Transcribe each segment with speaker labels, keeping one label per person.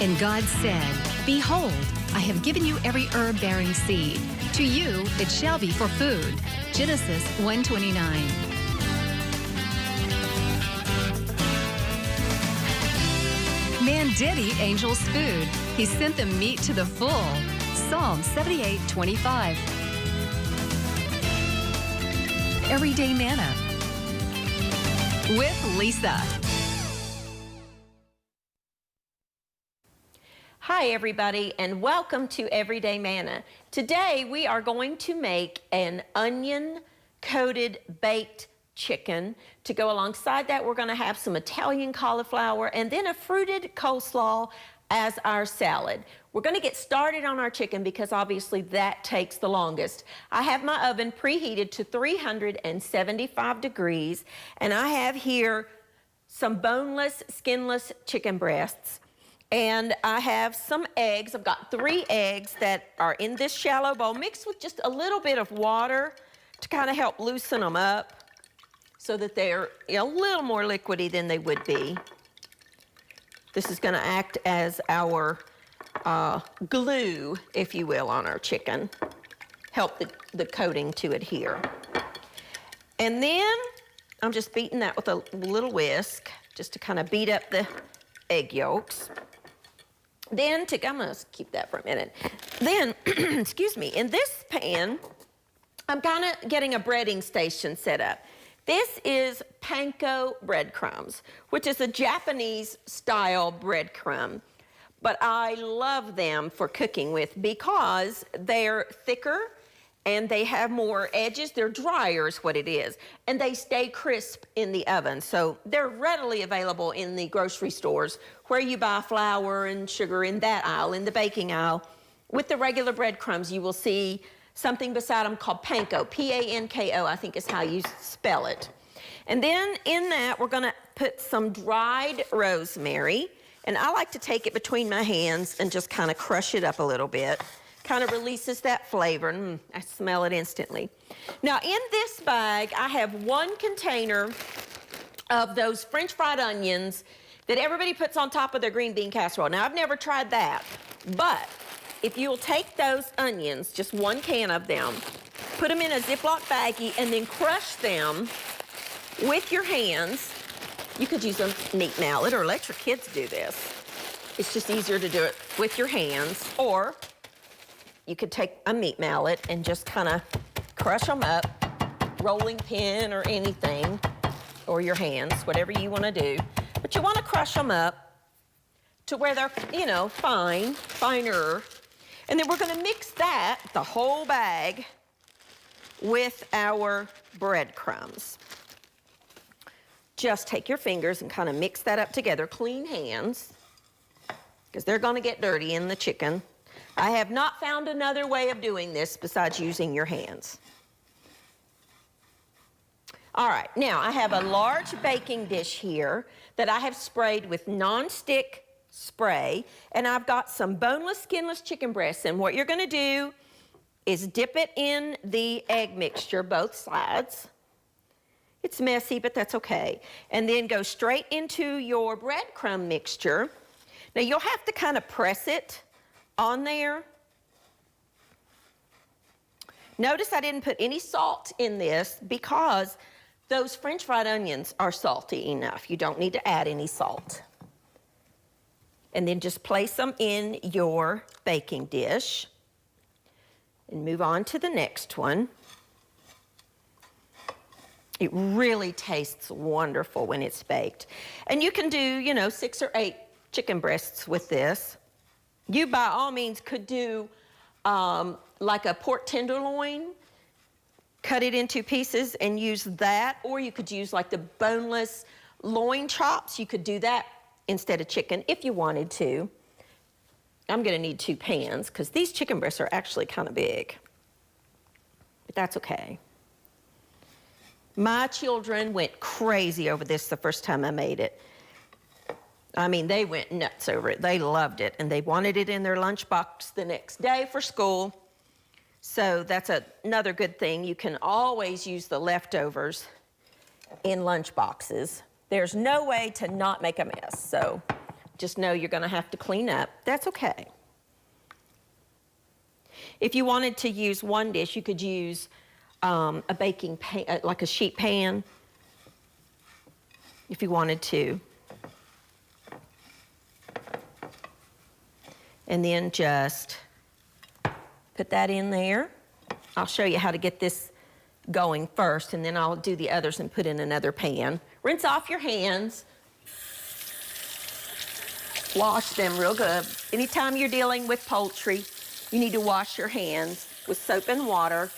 Speaker 1: And God said, Behold, I have given you every herb-bearing seed. To you it shall be for food. Genesis 1:29. Man did eat angels' food. He sent them meat to the full. Psalm 78:25. Everyday Manna with Lisa.
Speaker 2: Hi everybody, and welcome to Everyday Manna. Today we are going to make an onion coated baked chicken. To go alongside that, we're going to have some Italian cauliflower and then a fruited coleslaw as our salad. We're going to get started on our chicken because obviously that takes the longest. I have my oven preheated to 375 degrees, and I have here some boneless, skinless chicken breasts. And I have some eggs. I've got 3 eggs that are in this shallow bowl mixed with just a little bit of water to kind of help loosen them up so that they're a little more liquidy than they would be. This is going to act as our glue, if you will, on our chicken. Help the coating to adhere. And then I'm just beating that with a little whisk just to kind of beat up the egg yolks. Then I'm going to keep that for a minute. Then, excuse me, in this pan, I'm kind of getting a breading station set up. This is panko breadcrumbs, which is a Japanese style breadcrumb. But I love them for cooking with because they're thicker and they have more edges. They're drier is what it is. And they stay crisp in the oven. So they're readily available in the grocery stores where you buy flour and sugar in that aisle, in the baking aisle. With the regular breadcrumbs, you will see something beside them called panko, P-A-N-K-O, I think is how you spell it. And then in that, we're gonna put some dried rosemary. And I like to take it between my hands and just kind of crush it up a little bit. Kind of releases that flavor. I smell it instantly. Now in this bag, I have 1 container of those French fried onions that everybody puts on top of their green bean casserole. Now I've never tried that, but if you'll take those onions, just 1 can of them, put them in a Ziploc baggie and then crush them with your hands. You could use a meat mallet or let your kids do this. It's just easier to do it with your hands, or you could take a meat mallet and just kind of crush them up, rolling pin or anything, or your hands, whatever you want to do. But you want to crush them up to where they're, you know, finer. And then we're going to mix that, the whole bag, with our breadcrumbs. Just take your fingers and kind of mix that up together. Clean hands, because they're going to get dirty in the chicken. I have not found another way of doing this besides using your hands. All right, now I have a large baking dish here that I have sprayed with non-stick spray, and I've got some boneless, skinless chicken breasts, and what you're gonna do is dip it in the egg mixture, both sides. It's messy, but that's okay. And then go straight into your breadcrumb mixture. Now you'll have to kind of press it on there. Notice I didn't put any salt in this because those French fried onions are salty enough. You don't need to add any salt. And then just place them in your baking dish and move on to the next one. It really tastes wonderful when it's baked. And you can do, you know, 6 or 8 chicken breasts with this. You, by all means, could do like a pork tenderloin, cut it into pieces and use that, or you could use like the boneless loin chops. You could do that instead of chicken if you wanted to. I'm gonna need 2 pans because these chicken breasts are actually kind of big, but that's okay. My children went crazy over this the first time I made it. I mean, they went nuts over it. They loved it, and they wanted it in their lunchbox the next day for school. So that's another good thing. You can always use the leftovers in lunch boxes. There's no way to not make a mess. So just know you're going to have to clean up. That's okay. If you wanted to use one dish, you could use a baking pan, like a sheet pan, if you wanted to. And then just put that in there. I'll show you how to get this going first, and then I'll do the others and put in another pan. Rinse off your hands. Wash them real good. Anytime you're dealing with poultry, you need to wash your hands with soap and water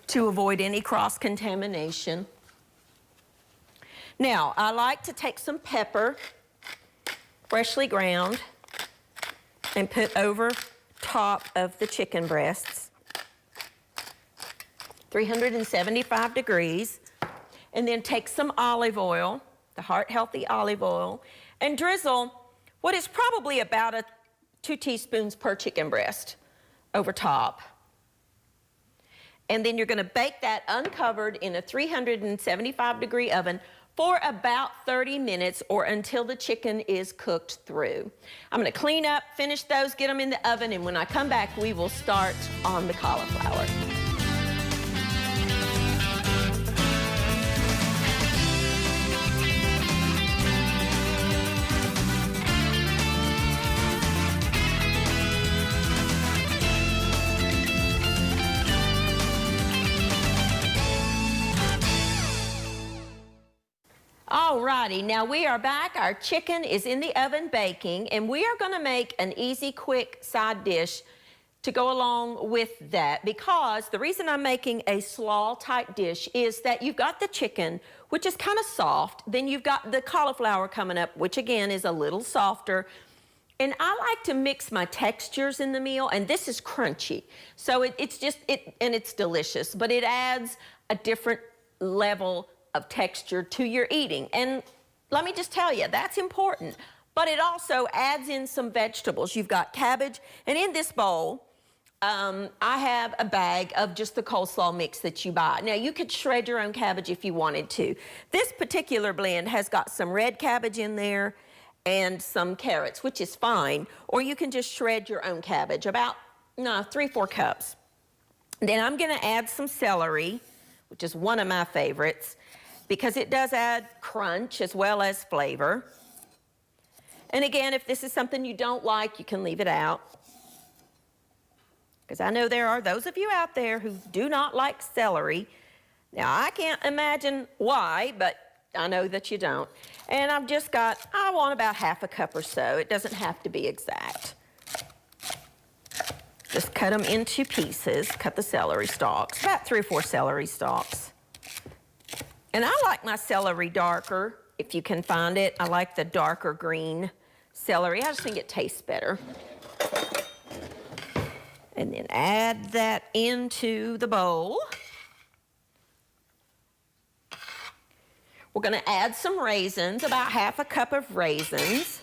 Speaker 2: to avoid any cross-contamination. Now, I like to take some pepper, freshly ground, and put over top of the chicken breasts. 375 degrees. And then take some olive oil, the heart-healthy olive oil, and drizzle what is probably about 2 teaspoons per chicken breast over top. And then you're going to bake that uncovered in a 375 degree oven for about 30 minutes or until the chicken is cooked through. I'm going to clean up, finish those, get them in the oven, and when I come back, we will start on the cauliflower. Alrighty, now we are back. Our chicken is in the oven baking, and we are going to make an easy, quick side dish to go along with that, because the reason I'm making a slaw type dish is that you've got the chicken, which is kind of soft, then you've got the cauliflower coming up, which again is a little softer. And I like to mix my textures in the meal, and this is crunchy. So it's delicious, but it adds a different level of texture to your eating. And let me just tell you, that's important. But it also adds in some vegetables. You've got cabbage, and in this bowl, I have a bag of just the coleslaw mix that you buy. Now, you could shred your own cabbage if you wanted to. This particular blend has got some red cabbage in there and some carrots, which is fine. Or you can just shred your own cabbage, about 3-4 cups. Then I'm gonna add some celery, which is one of my favorites, because it does add crunch as well as flavor. And again, if this is something you don't like, you can leave it out. Because I know there are those of you out there who do not like celery. Now, I can't imagine why, but I know that you don't. And I've just got, I want about half a cup or so. It doesn't have to be exact. Just cut them into pieces, cut the celery stalks, about 3 or 4 celery stalks. And I like my celery darker, if you can find it. I like the darker green celery. I just think it tastes better. And then add that into the bowl. We're gonna add some raisins, about half a cup of raisins.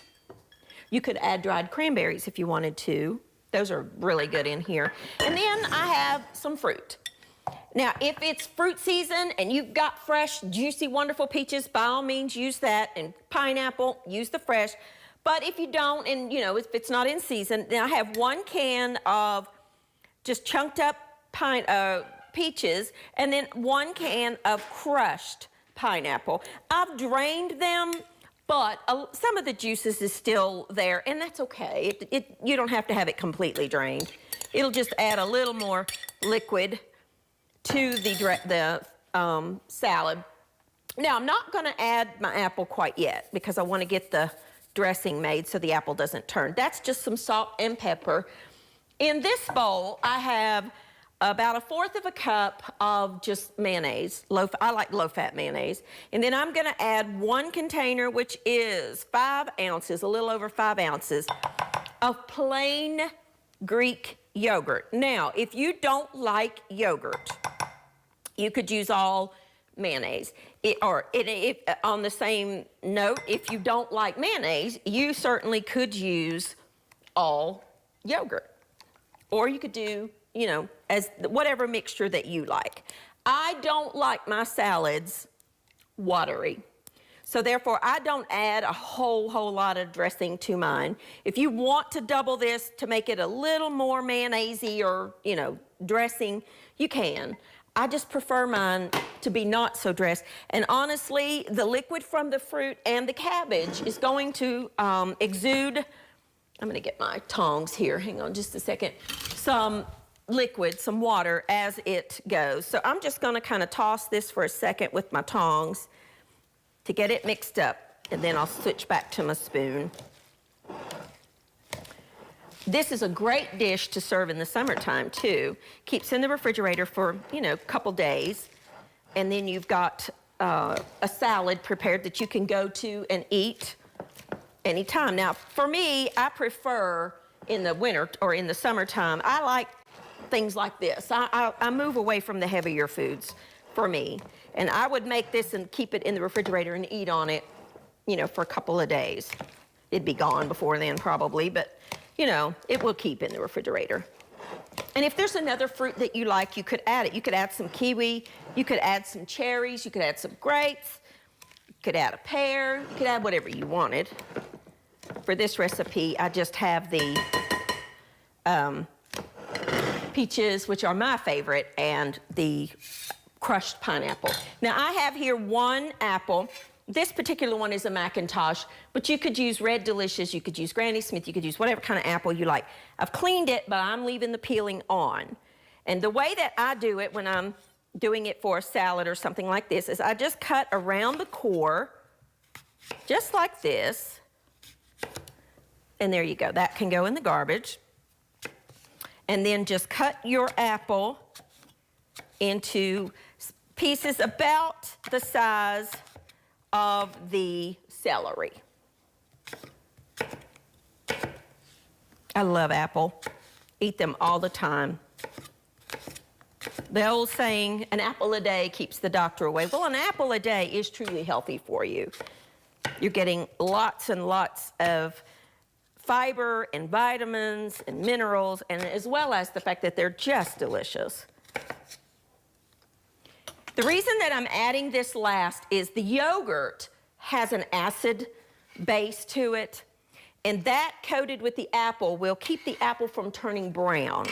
Speaker 2: You could add dried cranberries if you wanted to. Those are really good in here. And then I have some fruit. Now, if it's fruit season and you've got fresh, juicy, wonderful peaches, by all means use that. And pineapple, use the fresh. But if you don't, and if it's not in season, then I have 1 can of just chunked up peaches, and then 1 can of crushed pineapple. I've drained them, but some of the juices is still there, and that's okay. You don't have to have it completely drained. It'll just add a little more liquid to the salad. Now, I'm not gonna add my apple quite yet because I wanna get the dressing made so the apple doesn't turn. That's just some salt and pepper. In this bowl, I have about 1/4 cup of just mayonnaise. I like low-fat mayonnaise. And then I'm gonna add 1 container, which is 5 ounces, a little over 5 ounces, of plain Greek yogurt. Now, if you don't like yogurt, you could use all mayonnaise. On the same note, if you don't like mayonnaise, you certainly could use all yogurt. Or you could do, as whatever mixture that you like. I don't like my salads watery. So therefore, I don't add a whole lot of dressing to mine. If you want to double this to make it a little more mayonnaise-y or, you know, dressing, you can. I just prefer mine to be not so dressed. And honestly, the liquid from the fruit and the cabbage is going to exude, I'm gonna get my tongs here, hang on just a second, some liquid, some water as it goes. So I'm just gonna kind of toss this for a second with my tongs to get it mixed up, and then I'll switch back to my spoon. This is a great dish to serve in the summertime too. Keeps in the refrigerator for, you know, a couple days, and then you've got a salad prepared that you can go to and eat anytime. Now, for me, I prefer in the winter or in the summertime, I like things like this. I move away from the heavier foods for me. And I would make this and keep it in the refrigerator and eat on it, you know, for a couple of days. It'd be gone before then probably, but, you know, it will keep in the refrigerator. And if there's another fruit that you like, you could add it. You could add some kiwi, you could add some cherries, you could add some grapes, you could add a pear, you could add whatever you wanted. For this recipe, I just have the peaches, which are my favorite, and the crushed pineapple. Now I have here one apple. This particular one is a Macintosh, but you could use Red Delicious, you could use Granny Smith, you could use whatever kind of apple you like. I've cleaned it, but I'm leaving the peeling on. And the way that I do it when I'm doing it for a salad or something like this is I just cut around the core, just like this. And there you go, that can go in the garbage. And then just cut your apple into pieces about the size of the celery. I love apple. Eat them all the time. The old saying, an apple a day keeps the doctor away. Well, an apple a day is truly healthy for you. You're getting lots and lots of fiber and vitamins and minerals, and as well as the fact that they're just delicious. The reason that I'm adding this last is the yogurt has an acid base to it, and that coated with the apple will keep the apple from turning brown.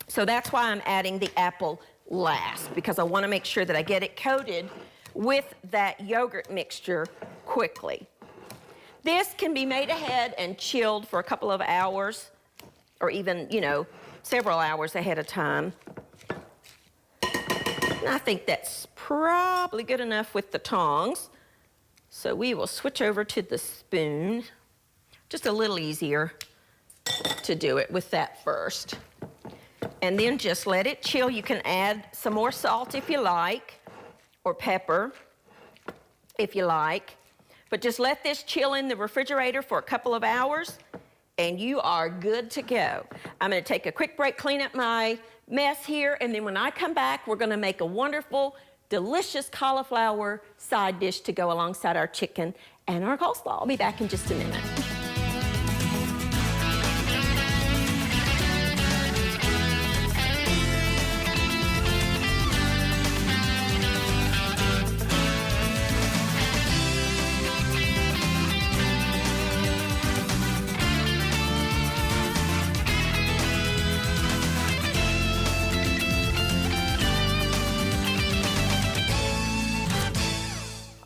Speaker 2: So that's why I'm adding the apple last, because I want to make sure that I get it coated with that yogurt mixture quickly. This can be made ahead and chilled for a couple of hours, or even, you know, several hours ahead of time. And I think that's probably good enough with the tongs. So we will switch over to the spoon. Just a little easier to do it with that first. And then just let it chill. You can add some more salt if you like, or pepper if you like. But just let this chill in the refrigerator for a couple of hours, and you are good to go. I'm gonna take a quick break, clean up my mess here, and then when I come back, we're gonna make a wonderful, delicious cauliflower side dish to go alongside our chicken and our coleslaw. I'll be back in just a minute.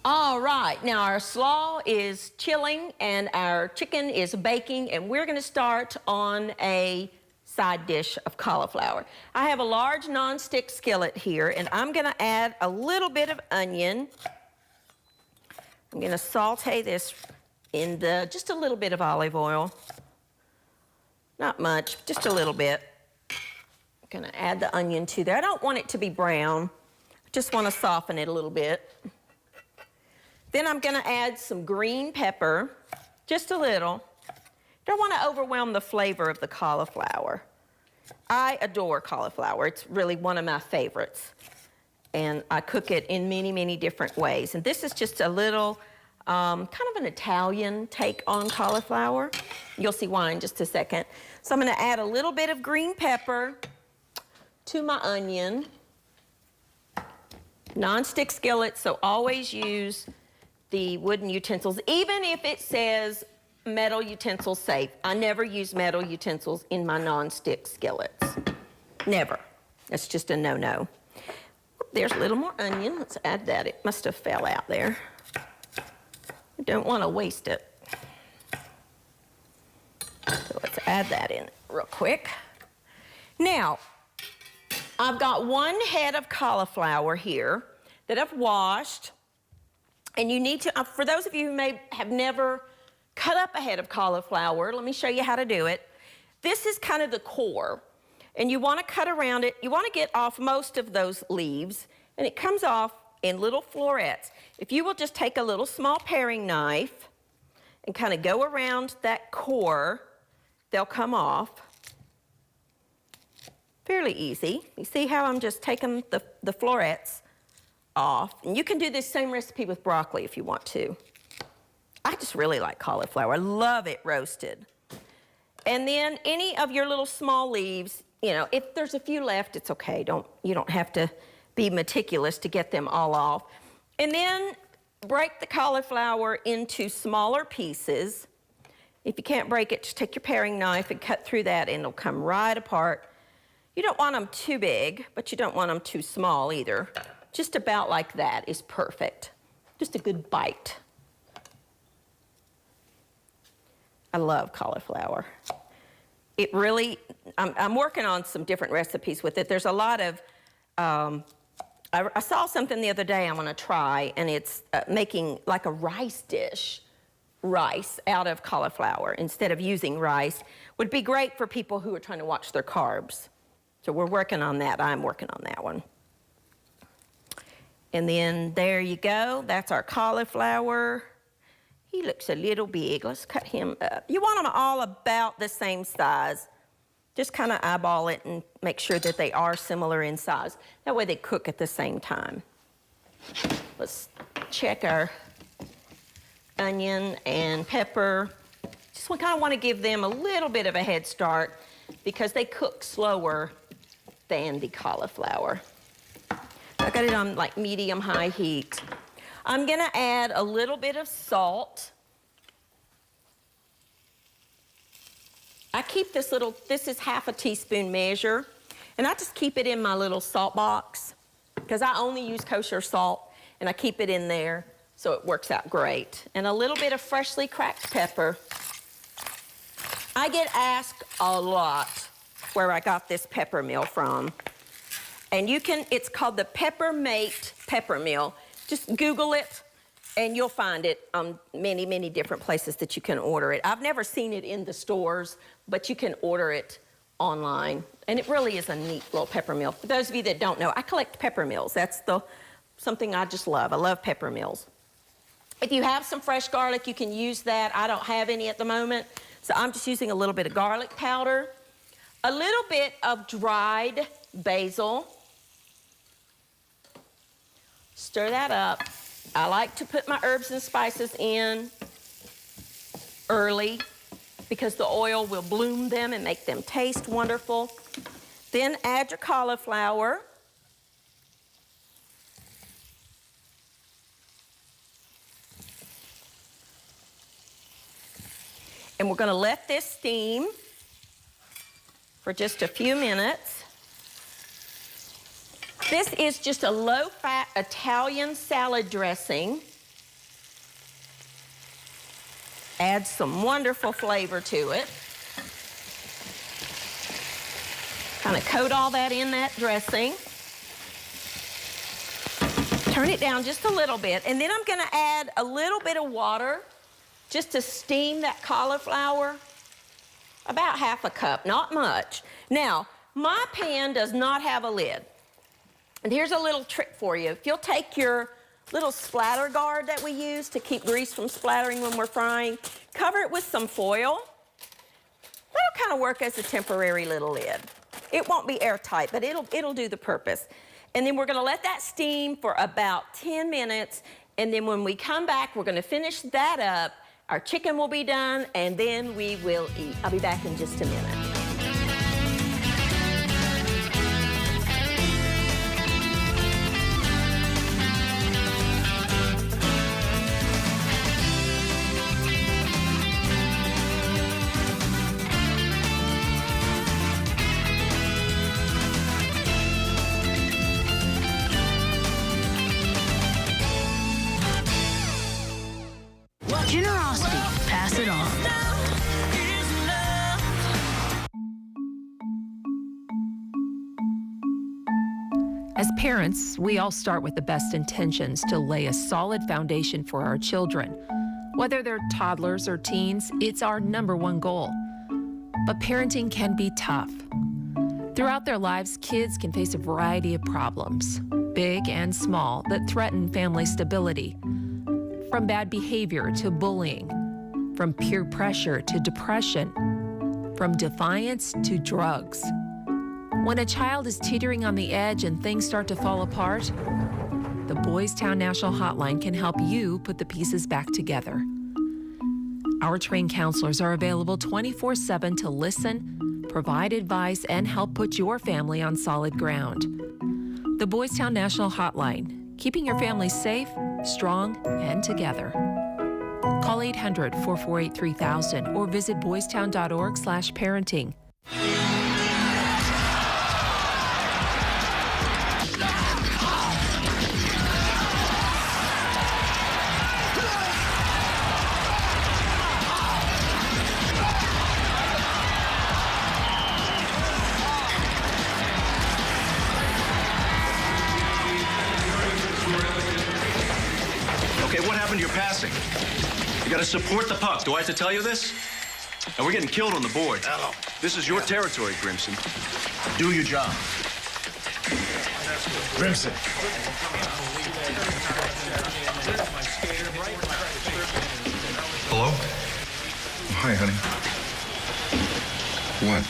Speaker 2: All right, now our slaw is chilling and our chicken is baking, and we're gonna start on a side dish of cauliflower. I have a large non-stick skillet here, and I'm gonna add a little bit of onion. I'm gonna saute this in just a little bit of olive oil. Not much, just a little bit. I'm gonna add the onion to there. I don't want it to be brown. I just wanna soften it a little bit. Then I'm gonna add some green pepper, just a little. Don't wanna overwhelm the flavor of the cauliflower. I adore cauliflower. It's really one of my favorites. And I cook it in many, many different ways. And this is just a little, kind of an Italian take on cauliflower. You'll see why in just a second. So I'm gonna add a little bit of green pepper to my onion. Non-stick skillet, so always use the wooden utensils, even if it says metal utensils safe. I never use metal utensils in my non-stick skillets. Never. That's just a no-no. There's a little more onion. Let's add that. It must have fell out there. I don't want to waste it. So let's add that in real quick. Now, I've got 1 head of cauliflower here that I've washed. And you need to, for those of you who may have never cut up a head of cauliflower, let me show you how to do it. This is kind of the core. And you want to cut around it. You want to get off most of those leaves. And it comes off in little florets. If you will just take a little small paring knife and kind of go around that core, they'll come off. Fairly easy. You see how I'm just taking the florets off? And you can do this same recipe with broccoli if you want to. I just really like cauliflower. I love it roasted. And then any of your little small leaves, you know, if there's a few left, it's okay. You don't have to be meticulous to get them all off. And then break the cauliflower into smaller pieces. If you can't break it, just take your paring knife and cut through that and it'll come right apart. You don't want them too big, but you don't want them too small either. Just about like that is perfect. Just a good bite. I love cauliflower. It really, I'm working on some different recipes with it. There's a lot of, I saw something the other day I want to try, and it's making like a rice dish, rice out of cauliflower instead of using rice. Would be great for people who are trying to watch their carbs. So we're working on that. I'm working on that one. And then there you go. That's our cauliflower. He looks a little big. Let's cut him up. You want them all about the same size. Just kind of eyeball it and make sure that they are similar in size. That way they cook at the same time. Let's check our onion and pepper. Just kind of want to give them a little bit of a head start because they cook slower than the cauliflower. I got it on like medium-high heat. I'm gonna add a little bit of salt. I keep this is half a teaspoon measure, and I just keep it in my little salt box because I only use kosher salt, and I keep it in there so it works out great. And a little bit of freshly cracked pepper. I get asked a lot where I got this pepper mill from. And it's called the Peppermate Pepper Mill. Just Google it, and you'll find it on many, many different places that you can order it. I've never seen it in the stores, but you can order it online. And it really is a neat little pepper mill. For those of you that don't know, I collect pepper mills. That's something I just love. I love pepper mills. If you have some fresh garlic, you can use that. I don't have any at the moment, so I'm just using a little bit of garlic powder, a little bit of dried basil. Stir that up. I like to put my herbs and spices in early because the oil will bloom them and make them taste wonderful. Then add your cauliflower. And we're going to let this steam for just a few minutes. This is just a low-fat Italian salad dressing. Add some wonderful flavor to it. Kind of coat all that in that dressing. Turn it down just a little bit, and then I'm going to add a little bit of water just to steam that cauliflower. About half a cup, not much. Now, my pan does not have a lid. And here's a little trick for you. If you'll take your little splatter guard that we use to keep grease from splattering when we're frying, cover it with some foil. That'll kind of work as a temporary little lid. It won't be airtight, but it'll do the purpose. And then we're gonna let that steam for about 10 minutes, and then when we come back, we're gonna finish that up. Our chicken will be done, and then we will eat. I'll be back in just a minute.
Speaker 3: As parents, we all start with the best intentions to lay a solid foundation for our children. Whether they're toddlers or teens, it's our #1 goal. But parenting can be tough. Throughout their lives, kids can face a variety of problems, big and small, that threaten family stability. From bad behavior to bullying, from peer pressure to depression, from defiance to drugs. When a child is teetering on the edge and things start to fall apart, the Boys Town National Hotline can help you put the pieces back together. Our trained counselors are available 24/7 to listen, provide advice, and help put your family on solid ground. The Boys Town National Hotline, keeping your family safe, strong, and together. Call 800-448-3000 or visit boystown.org/parenting.
Speaker 4: Okay, what happened to your passing? You gotta support the puck. Do I have to tell you this? And we're getting killed on the board. Hello. This is your territory, Grimson. Do your job. Grimson.
Speaker 5: Hello? Hi, honey. What?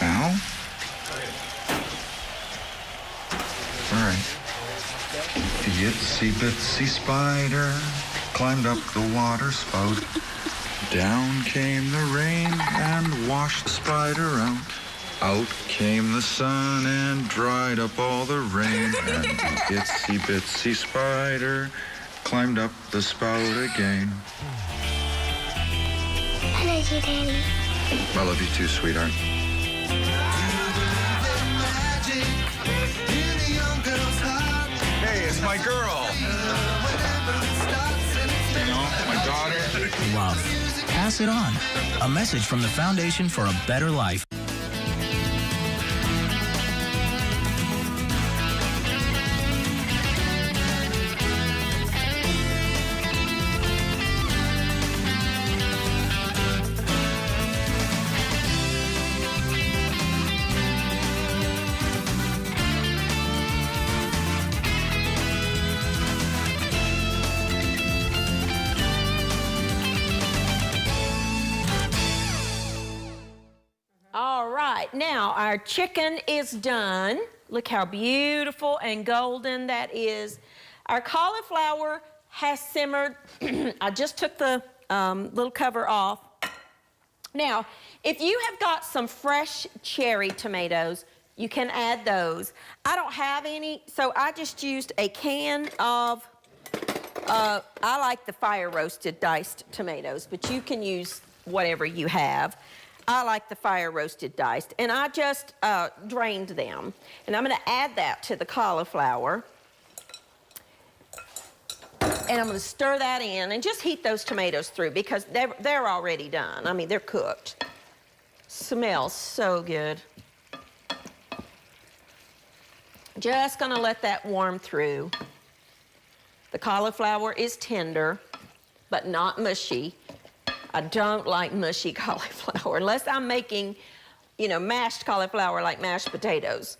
Speaker 5: Al? All right. Itsy bitsy spider climbed up the water spout. Down came the rain and washed the spider out. Out came the sun and dried up all the rain. And the itsy bitsy spider climbed up the spout again.
Speaker 6: I love you, Daddy.
Speaker 5: I love you too, sweetheart. Hey, it's my girl. You know, my daughter.
Speaker 7: Love. Pass it on. A message from the Foundation for a Better Life.
Speaker 2: Now our chicken is done. Look how beautiful and golden that is. Our cauliflower has simmered. I just took the little cover off. Now, if you have got some fresh cherry tomatoes, you can add those. I don't have any, so I just used a can of, I like the fire roasted diced tomatoes, but you can use whatever you have. I like the fire roasted diced, and I just drained them. And I'm gonna add that to the cauliflower. And I'm gonna stir that in and just heat those tomatoes through because they're already done. I mean, they're cooked. Smells so good. Just gonna let that warm through. The cauliflower is tender, but not mushy. I don't like mushy cauliflower unless I'm making, you know, mashed cauliflower like mashed potatoes.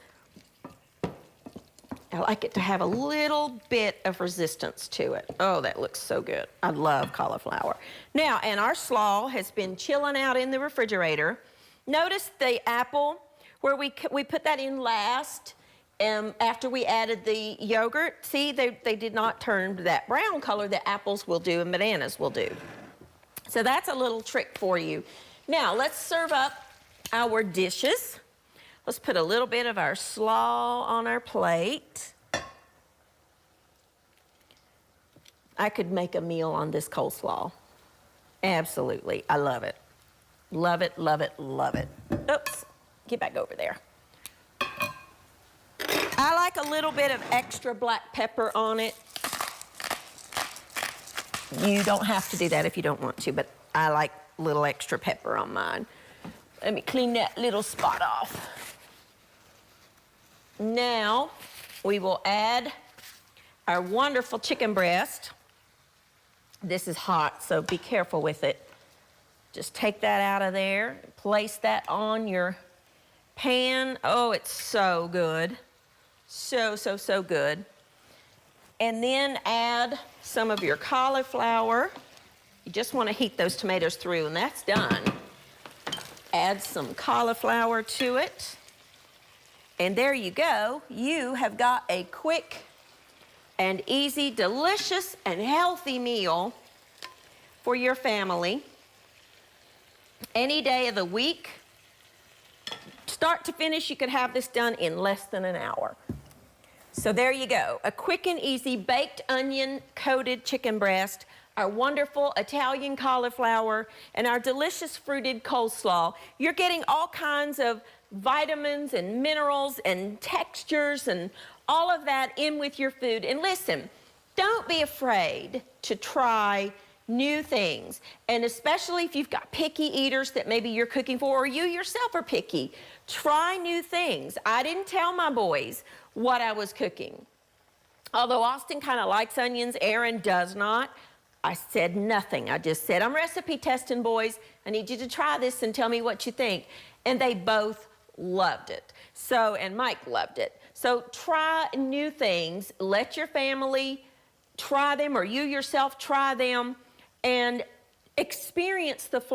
Speaker 2: I like it to have a little bit of resistance to it. Oh, that looks so good. I love cauliflower. Now, and our slaw has been chilling out in the refrigerator. Notice the apple where we put that in last after we added the yogurt. See, they did not turn to that brown color that apples will do and bananas will do. So that's a little trick for you. Now, let's serve up our dishes. Let's put a little bit of our slaw on our plate. I could make a meal on this coleslaw. Absolutely, I love it. Love it, love it, love it. Oops, get back over there. I like a little bit of extra black pepper on it. You don't have to do that if you don't want to, but I like a little extra pepper on mine. Let me clean that little spot off. Now, we will add our wonderful chicken breast. This is hot, so be careful with it. Just take that out of there, place that on your pan. Oh, it's so good. So good. And then add some of your cauliflower. You just want to heat those tomatoes through, and that's done. Add some cauliflower to it. And there you go. You have got a quick and easy, delicious, and healthy meal for your family. Any day of the week, start to finish, you could have this done in less than an hour. So there you go, a quick and easy baked onion coated chicken breast, our wonderful Italian cauliflower, and our delicious fruited coleslaw. You're getting all kinds of vitamins and minerals and textures and all of that in with your food. And listen, don't be afraid to try new things, and especially if you've got picky eaters that maybe you're cooking for, or you yourself are picky. Try new things. I didn't tell my boys what I was cooking. Although Austin kind of likes onions, Aaron does not. I said nothing. I just said, I'm recipe testing, boys. I need you to try this and tell me what you think. And they both loved it. So, and Mike loved it. So try new things. Let your family try them, or you yourself try them, and experience the flavor.